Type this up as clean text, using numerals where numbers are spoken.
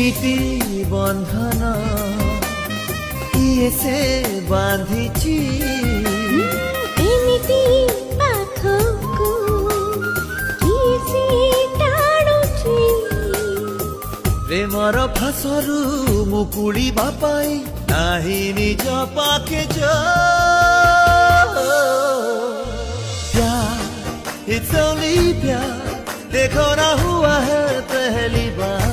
ଏମିତି ବନ୍ଧନ କିଏ ସେ ବାନ୍ଧିଛି ଏମିତି ପାଖକୁ କିଏ ସେ ଟାଣୁଛି ପ୍ରେମର ଫାଶରୁ ମୁକୁଳିବା ପାଇଁ ନାହିଁ ନିଜ ପାଖେ प्यार, it's only प्यार देखो ना हुआ है पहली बार